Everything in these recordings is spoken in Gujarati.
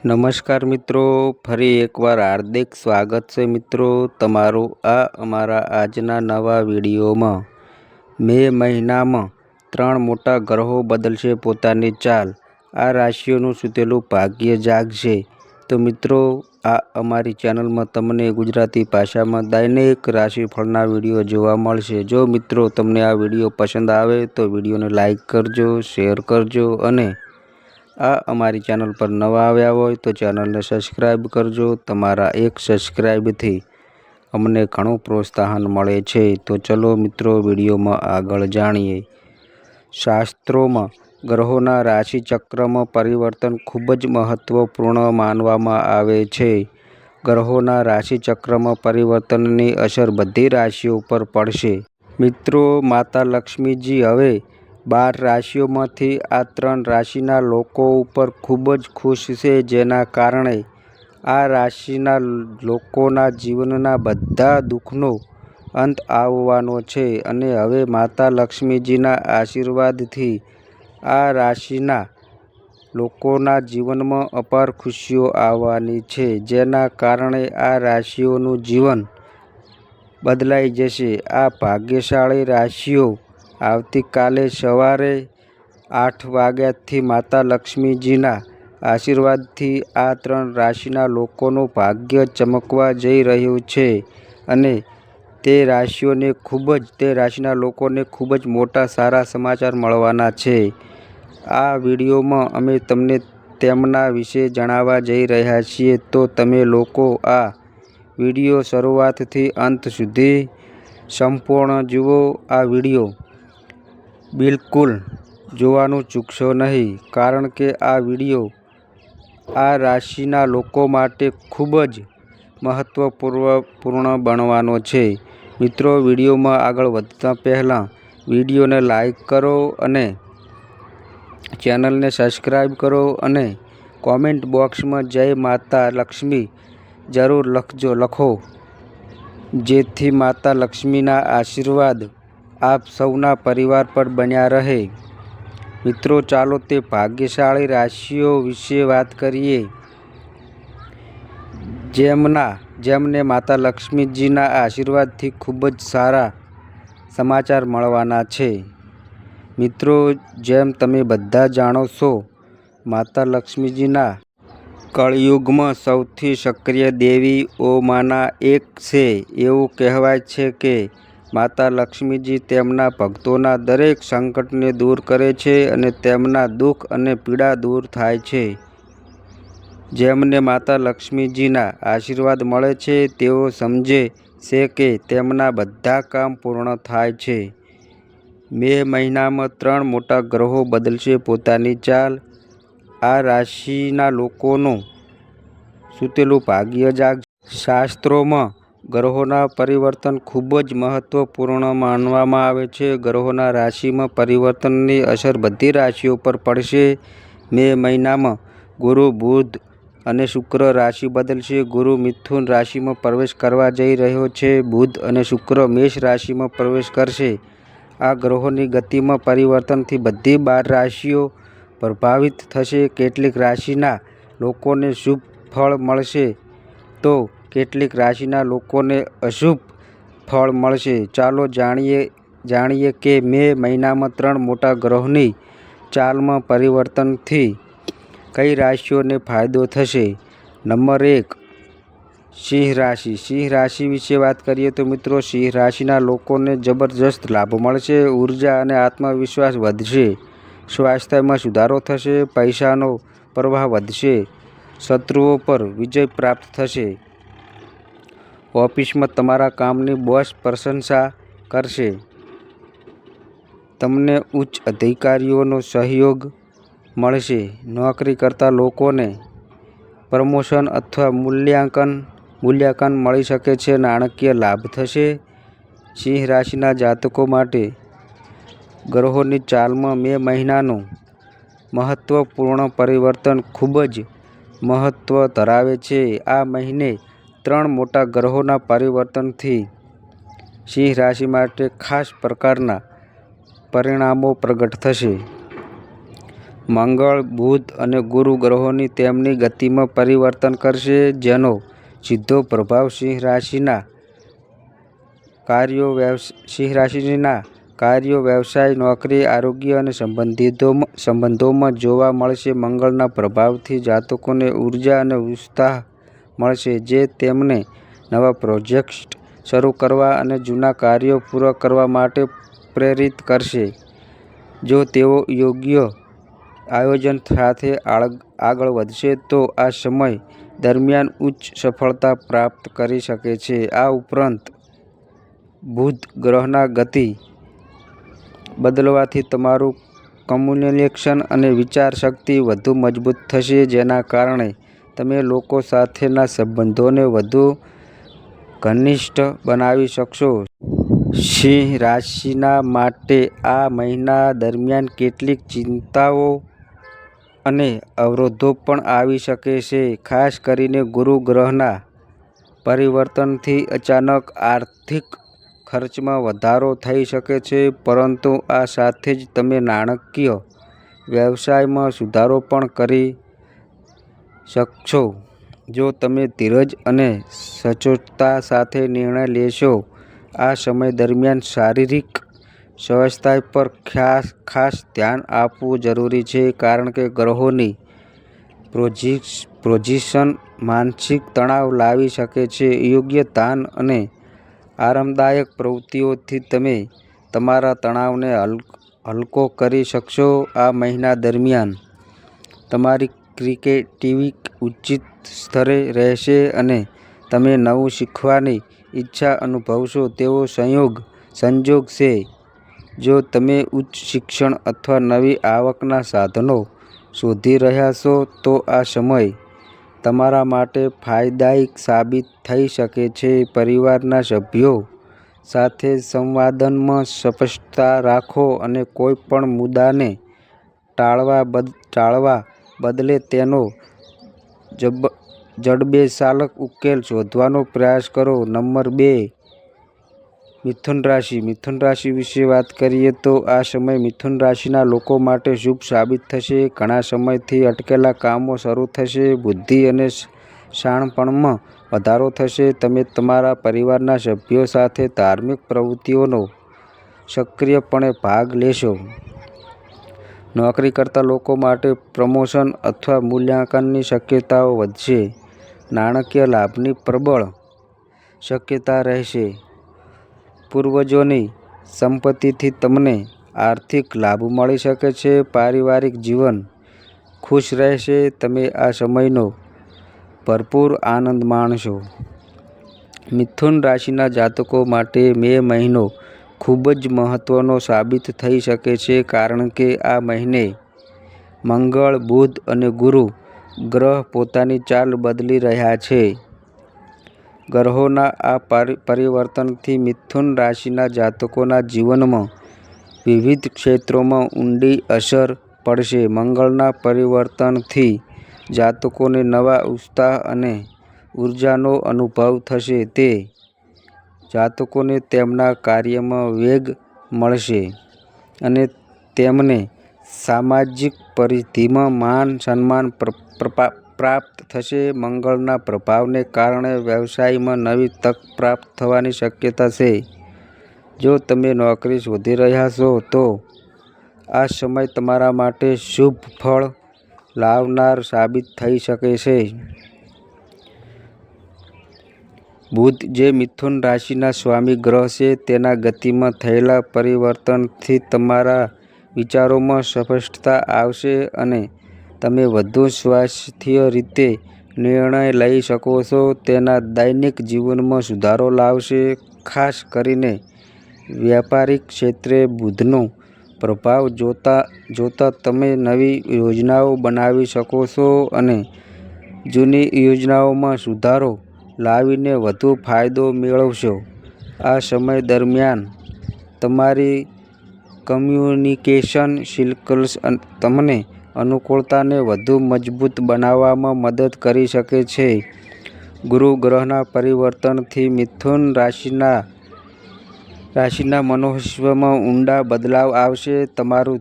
નમસ્કાર મિત્રો, ફરી એકવાર હાર્દિક સ્વાગત છે મિત્રો તમારું આ અમારા આજના નવા વિડીયોમાં। મે મહિનામાં 3 મોટા ગ્રહો બદલશે પોતાની ચાલ। આ રાશિઓનું સૂતેલું ભાગ્ય જાગશે। તો મિત્રો આ અમારી ચેનલમાં તમને ગુજરાતી ભાષામાં દૈનિક રાશિફળના વિડીયો જોવા મળશે। જો મિત્રો તમને આ વિડીયો પસંદ આવે તો વિડીયોને લાઈક કરજો, શેર કરજો અને આ અમારી ચેનલ પર નવા આવ્યા હોય તો ચેનલને સબસ્ક્રાઈબ કરજો। તમારા એક સબસ્ક્રાઈબથી અમને ઘણું પ્રોત્સાહન મળે છે। તો ચલો મિત્રો વિડીયોમાં આગળ જાણીએ। શાસ્ત્રોમાં ગ્રહોના રાશિચક્રમાં પરિવર્તન ખૂબ જ મહત્વપૂર્ણ માનવામાં આવે છે। ગ્રહોના રાશિચક્રમાં પરિવર્તનની અસર બધી રાશિઓ પર પડશે। મિત્રો માતા લક્ષ્મીજી હવે 12 રાશિઓમાંથી આ 3 રાશિના લોકો ઉપર ખૂબ જ ખુશ છે, જેના કારણે આ રાશિના લોકોના જીવનના બધા દુઃખનો અંત આવવાનો છે અને હવે માતા લક્ષ્મીજીના આશીર્વાદથી આ રાશિના લોકોના જીવનમાં અપાર ખુશીઓ આવવાની છે, જેના કારણે આ રાશિઓનું જીવન બદલાઈ જશે। આ ભાગ્યશાળી રાશિઓ આવતીકાલે સવારે 8 વાગ્યાથી માતા લક્ષ્મીજીના આશીર્વાદથી આ 3 રાશિના લોકોનું ભાગ્ય ચમકવા જઈ રહ્યું છે અને તે રાશિના લોકોને ખૂબ જ મોટા સારા સમાચાર મળવાના છે। આ વિડીયોમાં અમે તમને તેમના વિશે જણાવવા જઈ રહ્યા છીએ, તો તમે લોકો આ વિડીયો શરૂઆતથી અંત સુધી સંપૂર્ણ જુઓ। આ વિડીયો બિલકુલ જોવાનું ચૂકશો નહીં, કારણ કે આ વિડીયો આ રાશિના લોકો માટે ખૂબ જ મહત્વપૂર્ણ બનવાનો છે। મિત્રો વિડીયોમાં આગળ વધતા પહેલાં વિડીયોને લાઈક કરો અને ચેનલને સબસ્ક્રાઈબ કરો અને કોમેન્ટ બોક્સમાં જય માતા લક્ષ્મી જરૂર લખો, જેથી માતા લક્ષ્મીના આશીર્વાદ આપ સૌના પરિવાર પર બન્યા રહે। મિત્રો ચાલો તે ભાગ્યશાળી રાશિઓ વિશે વાત કરીએ જેમને માતા લક્ષ્મીજીના આશીર્વાદથી ખૂબ જ સારા સમાચાર મળવાના છે। મિત્રો જેમ તમે બધા જાણો છો, માતા લક્ષ્મીજીના કળયુગમાં સૌથી સક્રિય દેવીઓમાંના એક છે। એવું કહેવાય છે કે માતા લક્ષ્મીજી તેમના ભક્તોના દરેક સંકટને દૂર કરે છે અને તેમના દુઃખ અને પીડા દૂર થાય છે। જેમને માતા લક્ષ્મીજીના આશીર્વાદ મળે છે તેઓ સમજે છે કે તેમના બધા કામ પૂર્ણ થાય છે। મે મહિનામાં 3 મોટા ગ્રહો બદલશે પોતાની ચાલ। આ રાશિના લોકોનું સૂતેલું ભાગ્ય જાગશે। શાસ્ત્રોમાં ગ્રહોના પરિવર્તન ખૂબ જ મહત્વપૂર્ણ માનવામાં આવે છે। ગ્રહોના રાશિમાં પરિવર્તનની અસર બધી રાશિઓ પર પડશે। મે મહિનામાં ગુરુ, બુધ અને શુક્ર રાશિ બદલશે। ગુરુ મિથુન રાશિમાં પ્રવેશ કરવા જઈ રહ્યો છે, બુધ અને શુક્ર મેષ રાશિમાં પ્રવેશ કરશે। આ ગ્રહોની ગતિમાં પરિવર્તનથી બધી 12 રાશિઓ પ્રભાવિત થશે। કેટલીક રાશિના લોકોને શુભ ફળ મળશે તો કેટલીક રાશિના લોકોને અશુભ ફળ મળશે। ચાલો જાણીએ કે મે મહિનામાં 3 મોટા ગ્રહોની ચાલમાં પરિવર્તનથી કઈ રાશિઓને ફાયદો થશે। નંબર 1, સિંહ રાશિ। સિંહ રાશિ વિશે વાત કરીએ તો મિત્રો સિંહ રાશિના લોકોને જબરજસ્ત લાભ મળશે। ઉર્જા અને આત્મવિશ્વાસ વધશે। સ્વાસ્થ્યમાં સુધારો થશે। પૈસાનો પ્રવાહ વધશે। શત્રુઓ પર વિજય પ્રાપ્ત થશે। ઓફિસમાં તમારા કામની બોસ પ્રશંસા કરશે। તમને ઉચ્ચ અધિકારીઓનો સહયોગ મળશે। નોકરી કરતા લોકોને પ્રમોશન અથવા મૂલ્યાંકન મળી શકે છે। નાણાકીય લાભ થશે। સિંહ રાશિના જાતકો માટે ગ્રહોની ચાલમાં મે મહિનાનું મહત્વપૂર્ણ પરિવર્તન ખૂબ જ મહત્વ ધરાવે છે। આ મહિને 3 મોટા ગ્રહોના પરિવર્તનથી સિંહ રાશિ માટે ખાસ પ્રકારના પરિણામો પ્રગટ થશે। મંગળ, બુધ અને ગુરુ ગ્રહોની તેમની ગતિમાં પરિવર્તન કરશે, જેનો સીધો પ્રભાવ સિંહ રાશિના કાર્યો, વ્યવસાય, નોકરી, આરોગ્ય અને સંબંધોમાં જોવા મળશે. મંગળના પ્રભાવથી જાતકોને ઉર્જા અને ઉત્સાહ મળશે, જે તેમને નવા પ્રોજેક્ટ્સ શરૂ કરવા અને જૂના કાર્યો પૂરા કરવા માટે પ્રેરિત કરશે. જો તેઓ યોગ્ય આયોજન સાથે આગળ વધશે તો આ સમય દરમિયાન ઉચ્ચ સફળતા પ્રાપ્ત કરી શકે છે. આ ઉપરાંત, બુધ ગ્રહના ગતિ બદલવાથી તમારું કમ્યુનિકેશન અને વિચાર શક્તિ વધુ મજબૂત થશે, જેના કારણે તમે લોકો સાથેના સંબંધોને વધુ ઘનિષ્ઠ બનાવી શકશો. સિંહ રાશિના માટે આ મહિના દરમિયાન કેટલીક ચિંતાઓ અને અવરોધો પણ આવી શકે છે. ખાસ કરીને ગુરુ ગ્રહના પરિવર્તનથી અચાનક આર્થિક ખર્ચમાં વધારો થઈ શકે છે, પરંતુ આ સાથે જ તમે નાણાકીય વ્યવસ્થામાં સુધારો પણ કરી શકશો. જો તમે ધીરજ અને સચોટતા સાથે નિર્ણય લેશો. આ સમય દરમિયાન શારીરિક સ્વાસ્થ્ય પર ખાસ ધ્યાન આપવું જરૂરી છે, કારણ કે ગ્રહોની પોઝિશન માનસિક તણાવ લાવી શકે છે. યોગ્ય ધ્યાન અને આરામદાયક પ્રવૃત્તિઓથી તમે તમારા તણાવને હલકો કરી શકશો. આ મહિના દરમિયાન તમારી ક્રિએટિવિટી ઉચ્ચ સ્તરે રહેશે અને તમે નવું શીખવાની ઈચ્છા અનુભવશો. તેવો સંજોગ છે. જો તમે ઉચ્ચ શિક્ષણ અથવા નવી આવકના સાધનો શોધી રહ્યા છો, તો આ સમય તમારા માટે ફાયદાયક સાબિત થઈ શકે છે. પરિવારના સભ્યો સાથે સંવાદમાં સ્પષ્ટતા રાખો અને કોઈપણ મુદ્દાને ટાળવા બદલે તેનો જડબેસલાક ઉકેલ શોધવાનો પ્રયાસ કરો. નંબર 2, મિથુન રાશિ. મિથુન રાશિ વિશે વાત કરીએ તો આ સમય મિથુન રાશિના લોકો માટે શુભ સાબિત થશે. ઘણા સમયથી અટકેલા કામો શરૂ થશે. બુદ્ધિ અને શાણપણમાં વધારો થશે. તમે તમારા પરિવારના સભ્યો સાથે ધાર્મિક પ્રવૃત્તિઓમાં સક્રિયપણે ભાગ લેશો. નોકરી કરતા લોકો માટે પ્રમોશન અથવા મૂલ્યાંકનની શક્યતાઓ વધશે. નાણાકીય લાભની પ્રબળ શક્યતા રહેશે. પૂર્વજોની સંપત્તિથી તમને આર્થિક લાભ મળી શકે છે. પારિવારિક જીવન ખુશ રહેશે. તમે આ સમયનો ભરપૂર આનંદ માણશો. મિથુન રાશિના જાતકો માટે મે મહિનો ખૂબ જ મહત્વનો સાબિત થઈ શકે છે, કારણ કે આ મહિને મંગળ, બુધ અને ગુરુ ગ્રહ પોતાની ચાલ બદલી રહ્યા છે. ગ્રહોના આ પરિવર્તનથી મિથુન રાશિના જાતકોના જીવનમાં વિવિધ ક્ષેત્રોમાં ઊંડી અસર પડશે. મંગળના પરિવર્તનથી જાતકોને નવા ઉત્સાહ અને ઉર્જાનો અનુભવ થશે. તે જાતકોને તેમના કાર્યમાં વેગ મળશે અને તેમને સામાજિક પરિધિમાં માન-સન્માન પ્રાપ્ત થશે. મંગળના પ્રભાવને કારણે વ્યવસાયમાં નવી તક પ્રાપ્ત થવાની શક્યતા છે. જો તમે નોકરી શોધી રહ્યા છો, તો આ સમય તમારા માટે શુભ ફળ લાવનાર સાબિત થઈ શકે છે. બુધ, જે મિથુન રાશિના સ્વામી ગ્રહ છે, તેના ગતિમાં થયેલા પરિવર્તનથી તમારા વિચારોમાં સ્પષ્ટતા આવશે અને તમે વધુ સ્વાયત્ત રીતે નિર્ણય લઈ શકો છો. તેના દૈનિક જીવનમાં સુધારો લાવશે. ખાસ કરીને વ્યાપારિક ક્ષેત્રે બુધનો પ્રભાવ જોતાં તમે નવી યોજનાઓ બનાવી શકો છો અને જૂની યોજનાઓમાં સુધારો લાવીને વધુ ફાયદો મેળવશો. આ સમય દરમિયાન તમારી કમ્યુનિકેશન સ્કિલ્સ તમને અનુકૂળતાને વધુ મજબૂત બનાવવામાં મદદ કરી શકે છે. ગુરુ ગ્રહના પરિવર્તનથી મિથુન રાશિના મનોવિશ્વમાં ઊંડા બદલાવ આવશે. તમારું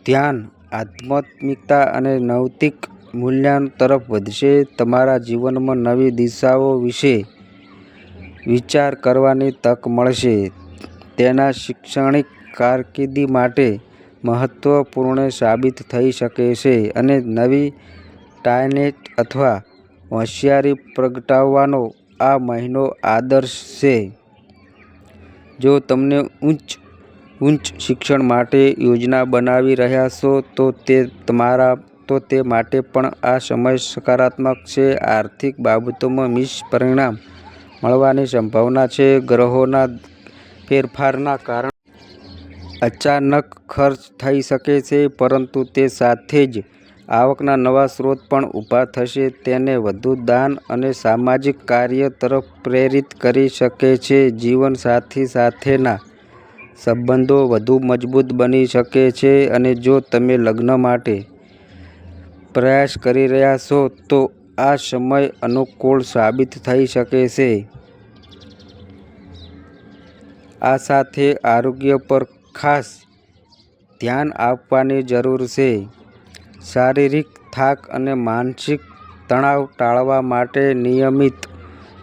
ધ્યાન આધ્યાત્મિકતા અને નૈતિક મૂલ્યો તરફ વધશે. તમારા જીવનમાં નવી દિશાઓ વિશે વિચાર કરવાની તક મળશે. તેના શૈક્ષણિક કારકિર્દી માટે મહત્વપૂર્ણ સાબિત થઈ શકે છે અને નવી ટેલેન્ટ અથવા હોશિયારી પ્રગટાવવાનો આ મહિનો આદર્શ છે. જો તમે ઉચ્ચ શિક્ષણ માટે યોજના બનાવી રહ્યા છો તો તે માટે પણ આ સમય સકારાત્મક છે. આર્થિક બાબતોમાં મિશ્ર પરિણામ મળવાની સંભાવના છે. ગ્રહોના ફેરફારના કારણે અચાનક ખર્ચ થઈ શકે છે, પરંતુ તે સાથે જ આવકના નવા સ્ત્રોત પણ ઊભા થશે. તેને વધુ દાન અને સામાજિક કાર્ય તરફ પ્રેરિત કરી શકે છે. જીવનસાથી સાથેના સંબંધો વધુ મજબૂત બની શકે છે અને જો તમે લગ્ન માટે પ્રયાસ કરી રહ્યા છો તો આ સમય અનુકૂળ સાબિત થઈ શકે છે. આ સાથે આરોગ્ય પર ખાસ ધ્યાન આપવાની જરૂર છે. શારીરિક થાક અને માનસિક તણાવ ટાળવા માટે નિયમિત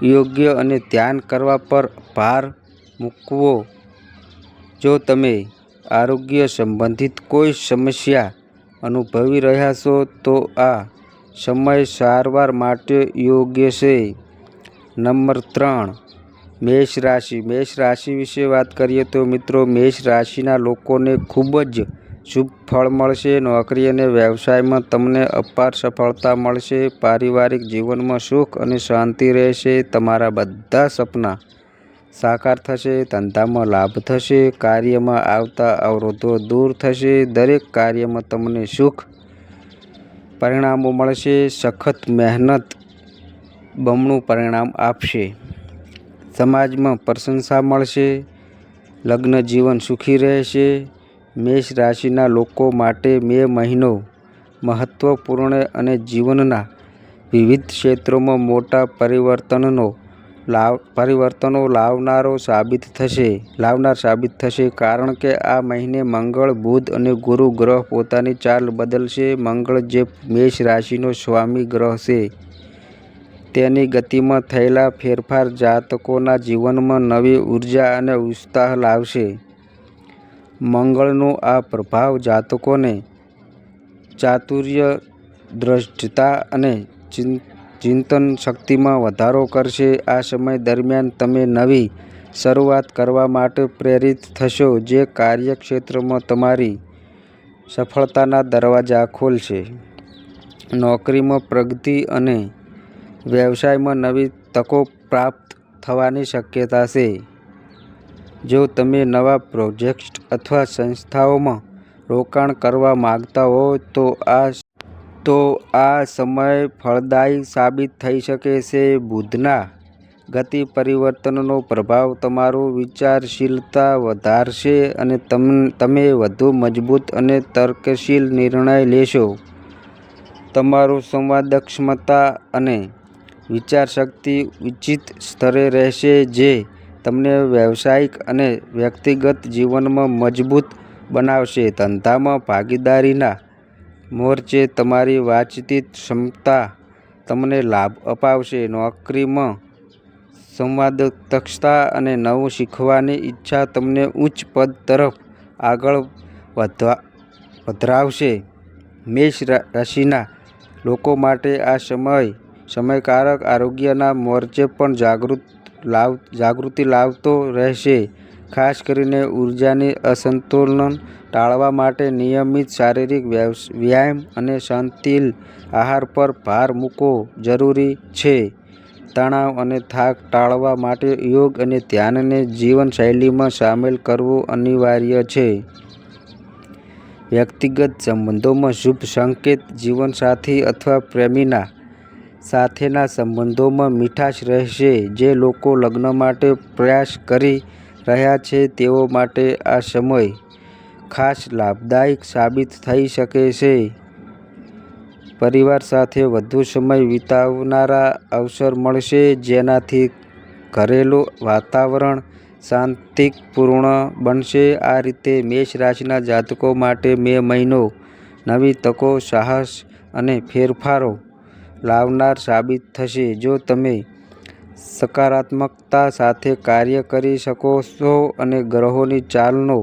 યોગ અને ધ્યાન કરવા પર ભાર મૂકવો. જો તમે આરોગ્ય સંબંધિત કોઈ સમસ્યા અનુભવી રહ્યા છો તો આ સમય સારવાર માટે યોગ્ય છે. નંબર 3, મેષ રાશિ. મેષ રાશિ વિશે વાત કરીએ તો મિત્રો, મેષ રાશિના લોકોને ખૂબ જ શુભ ફળ મળશે. નોકરી અને વ્યવસાયમાં તમને અપાર સફળતા મળશે. પારિવારિક જીવનમાં સુખ અને શાંતિ રહેશે. તમારા બધા સપના સાકાર થશે. ધંધામાં લાભ થશે. કાર્યમાં આવતા અવરોધો દૂર થશે. દરેક કાર્યમાં તમને શુભ પરિણામો મળશે. સખત મહેનત બમણું પરિણામ આપશે. સમાજમાં પ્રશંસા મળશે. લગ્ન જીવન સુખી રહેશે. મેષ રાશિના લોકો માટે મે મહિનો મહત્વપૂર્ણ અને જીવનના વિવિધ ક્ષેત્રોમાં મોટા પરિવર્તનો લાવનાર સાબિત થશે. કારણ કે આ મહિને મંગળ, બુધ અને ગુરુ ગ્રહ પોતાની ચાલ બદલશે. મંગળ, જે મેષ રાશિનો સ્વામી ગ્રહ છે, તેની ગતિમાં થયેલા ફેરફાર જાતકોના જીવનમાં નવી ઉર્જા અને ઉત્સાહ લાવશે. મંગળનો આ પ્રભાવ જાતકોને ચાતુર્ય, દ્રઢતા અને ચિંતન શક્તિમાં વધારો કરશે. આ સમય દરમિયાન તમે નવી શરૂઆત કરવા માટે પ્રેરિત થશો, જે કાર્યક્ષેત્રમાં તમારી સફળતાના દરવાજા ખોલશે. નોકરીમાં પ્રગતિ અને વ્યવસાયમાં નવી તકો પ્રાપ્ત થવાની શક્યતા છે. જો તમે નવા પ્રોજેક્ટ્સ અથવા સંસ્થાઓમાં રોકાણ કરવા માંગતા હો તો આ સમય ફળદાયી સાબિત થઈ શકે છે. બુધના ગતિ પરિવર્તનનો પ્રભાવ તમારી વિચારશીલતા વધારશે અને તમે વધુ મજબૂત અને તર્કશીલ નિર્ણય લેશો. તમારું સંવાદક્ષમતા અને વિચારશક્તિ ઉચ્ચ સ્તરે રહેશે, જે તમને વ્યવસાયિક અને વ્યક્તિગત જીવનમાં મજબૂત બનાવશે. ધંધામાં ભાગીદારીના મોરચે તમારી વાતચીત ક્ષમતા તમને લાભ અપાવશે. નોકરીમાં સંવાદક્ષમતા અને નવું શીખવાની ઈચ્છા તમને ઉચ્ચ પદ તરફ આગળ વધારશે. મેષ રાશિના લોકો માટે આ સમયકારક આરોગ્યના મોરચે પણ જાગૃતિ લાવતો રહેશે. ખાસ કરીને ઉર્જાની અસંતુલન ટાળવા માટે નિયમિત શારીરિક વ્યાયામ અને સંતુલિત આહાર પર ભાર મૂકવો જરૂરી છે. તણાવ અને થાક ટાળવા માટે યોગ અને ધ્યાનને જીવનશૈલીમાં સામેલ કરવું અનિવાર્ય છે. વ્યક્તિગત સંબંધોમાં શુભ સંકેત. જીવનસાથી અથવા પ્રેમીના સાથેના સંબંધોમાં મીઠાશ રહેશે. જે લોકો લગ્ન માટે પ્રયાસ કરી રહ્યા છે તેઓ માટે આ સમય ખાસ લાભદાયક સાબિત થઈ શકે છે. પરિવાર સાથે વધુ સમય વિતાવવાના અવસર મળશે, જેનાથી ઘરેલું વાતાવરણ શાંતિપૂર્ણ બનશે. આ રીતે મેષ રાશિના જાતકો માટે મે મહિનો નવી તકો, સાહસ અને ફેરફારો લાવનાર સાબિત થશે. જો તમે સકારાત્મકતા સાથે કાર્ય કરી શકો છો અને ગ્રહોની ચાલનો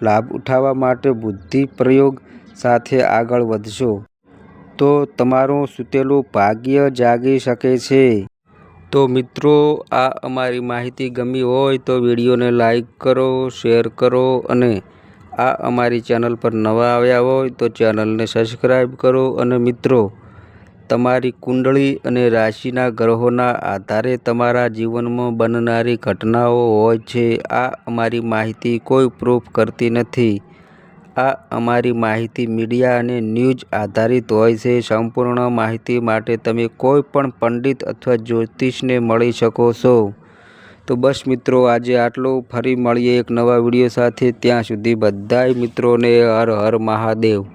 લાભ ઉઠાવવા માટે બુદ્ધિ પ્રયોગ સાથે આગળ વધશો, તો તમારું સૂતેલું ભાગ્ય જાગી શકે છે. તો મિત્રો, આ અમારી માહિતી ગમી હોય તો વિડીયોને લાઈક કરો, શેર કરો અને આ અમારી ચેનલ પર નવા આવ્યા હોય તો ચેનલને સબસ્ક્રાઈબ કરો. અને મિત્રો, તમારી કુંડળી અને રાશિના ગ્રહોના આધારે તમારા જીવનમાં બનનારી ઘટનાઓ હોય છે. આ અમારી માહિતી કોઈ પ્રૂફ કરતી નથી. આ અમારી માહિતી મીડિયા અને ન્યૂઝ આધારિત હોય છે. સંપૂર્ણ માહિતી માટે તમે કોઈ પણ પંડિત અથવા જ્યોતિષને મળી શકો છો. તો બસ મિત્રો, આજે આટલું. ફરી મળીએ એક નવા વિડીયો સાથે. ત્યાં સુધી બધાય મિત્રોને હર હર મહાદેવ.